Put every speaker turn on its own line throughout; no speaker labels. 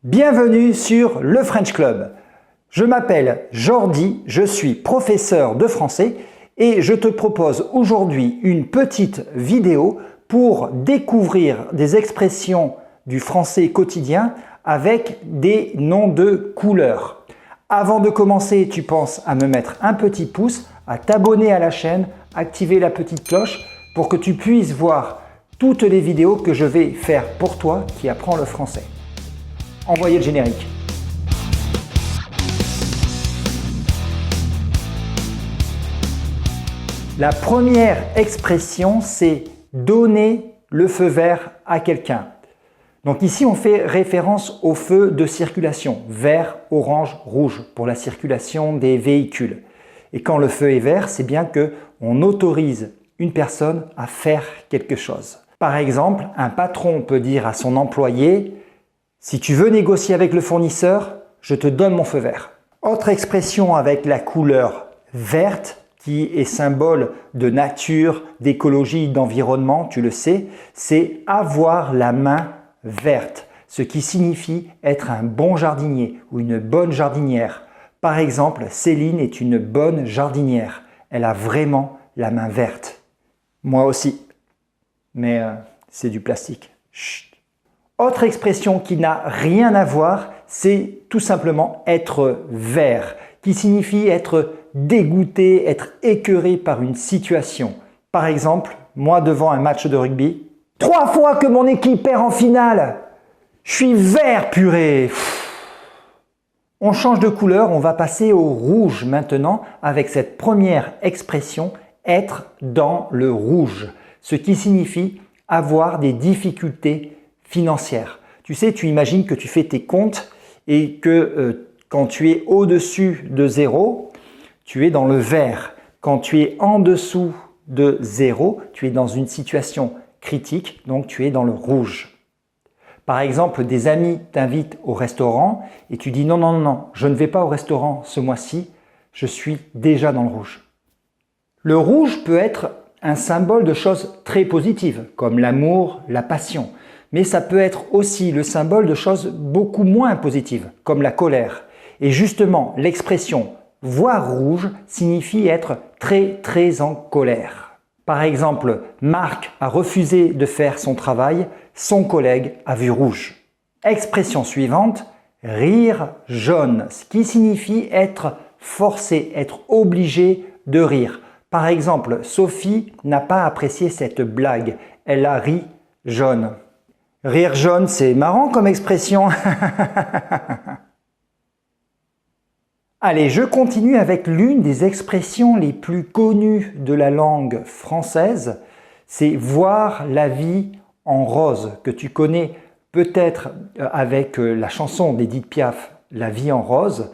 Bienvenue sur le French Club. Je m'appelle Jordi, je suis professeur de français et je te propose aujourd'hui une petite vidéo pour découvrir des expressions du français quotidien avec des noms de couleurs. Avant de commencer, tu penses à me mettre un petit pouce, à t'abonner à la chaîne, activer la petite cloche pour que tu puisses voir toutes les vidéos que je vais faire pour toi qui apprends le français. Envoyez le générique. La première expression, c'est donner le feu vert à quelqu'un. Donc ici, on fait référence au feu de circulation, vert, orange, rouge, pour la circulation des véhicules. Et quand le feu est vert, c'est bien qu'on autorise une personne à faire quelque chose. Par exemple, un patron peut dire à son employé « Si tu veux négocier avec le fournisseur, je te donne mon feu vert ». Autre expression avec la couleur verte, qui est symbole de nature, d'écologie, d'environnement, tu le sais, c'est avoir la main verte, ce qui signifie être un bon jardinier ou une bonne jardinière. Par exemple, Céline est une bonne jardinière. Elle a vraiment la main verte. Moi aussi, mais c'est du plastique. Chut. Autre expression qui n'a rien à voir, c'est tout simplement être vert, qui signifie être dégoûté, être écœuré par une situation. Par exemple, moi devant un match de rugby, 3 fois que mon équipe perd en finale, je suis vert purée. On change de couleur, on va passer au rouge maintenant avec cette première expression, être dans le rouge, ce qui signifie avoir des difficultés financières. Tu sais, tu imagines que tu fais tes comptes et que quand tu es au-dessus de 0, tu es dans le vert. Quand tu es en dessous de 0, tu es dans une situation critique, donc tu es dans le rouge. Par exemple, des amis t'invitent au restaurant et tu dis non, non, non, je ne vais pas au restaurant ce mois-ci, je suis déjà dans le rouge. Le rouge peut être un symbole de choses très positives, comme l'amour, la passion. Mais ça peut être aussi le symbole de choses beaucoup moins positives, comme la colère. Et justement, l'expression « voir rouge » signifie être très très en colère. Par exemple, Marc a refusé de faire son travail, son collègue a vu rouge. Expression suivante, rire jaune, ce qui signifie être forcé, être obligé de rire. Par exemple, Sophie n'a pas apprécié cette blague, elle a ri jaune. Rire jaune, c'est marrant comme expression. Allez, je continue avec l'une des expressions les plus connues de la langue française. C'est voir la vie en rose, que tu connais peut-être avec la chanson d'Édith Piaf, La vie en rose.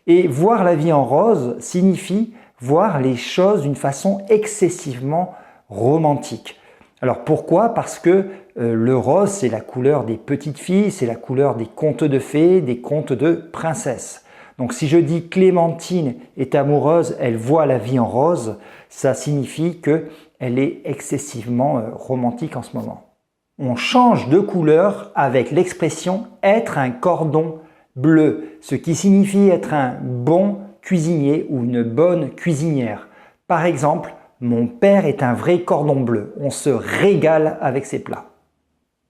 Et voir la vie en rose signifie voir les choses d'une façon excessivement romantique. Alors pourquoi? Parce que le rose, c'est la couleur des petites filles, c'est la couleur des contes de fées, des contes de princesses. Donc si je dis Clémentine est amoureuse, elle voit la vie en rose, ça signifie qu'elle est excessivement romantique en ce moment. On change de couleur avec l'expression être un cordon bleu, ce qui signifie être un bon cuisinier ou une bonne cuisinière. Par exemple, mon père est un vrai cordon bleu, on se régale avec ses plats.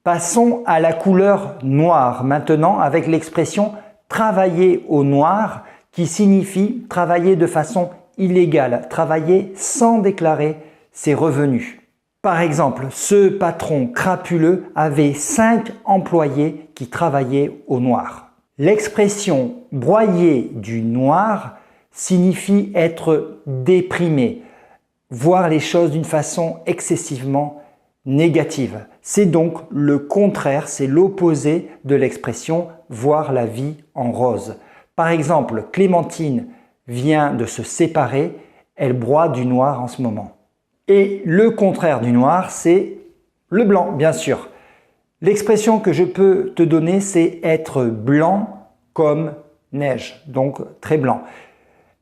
Passons à la couleur noire maintenant avec l'expression travailler au noir qui signifie travailler de façon illégale, travailler sans déclarer ses revenus. Par exemple, ce patron crapuleux avait 5 employés qui travaillaient au noir. L'expression broyer du noir signifie être déprimé, voir les choses d'une façon excessivement négative. C'est donc le contraire, c'est l'opposé de l'expression voir la vie en rose. Par exemple, Clémentine vient de se séparer, elle broie du noir en ce moment. Et le contraire du noir, c'est le blanc, bien sûr. L'expression que je peux te donner, c'est être blanc comme neige, donc très blanc.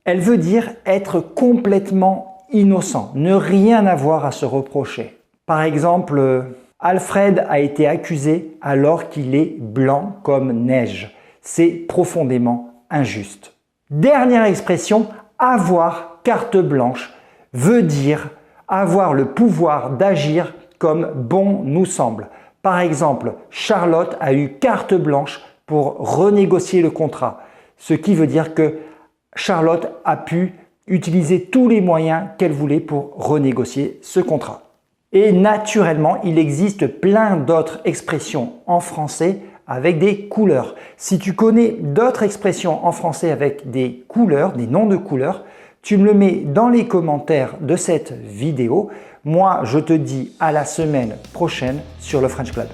Elle veut dire être complètement innocent, ne rien avoir à se reprocher. Par exemple, Alfred a été accusé alors qu'il est blanc comme neige. c'est profondément injuste. Dernière expression, avoir carte blanche veut dire avoir le pouvoir d'agir comme bon nous semble. Par exemple, Charlotte a eu carte blanche pour renégocier le contrat, ce qui veut dire que Charlotte a pu utiliser tous les moyens qu'elle voulait pour renégocier ce contrat. Et naturellement, il existe plein d'autres expressions en français avec des couleurs. Si tu connais d'autres expressions en français avec des couleurs, des noms de couleurs, tu me le mets dans les commentaires de cette vidéo. Moi, je te dis à la semaine prochaine sur le French Club.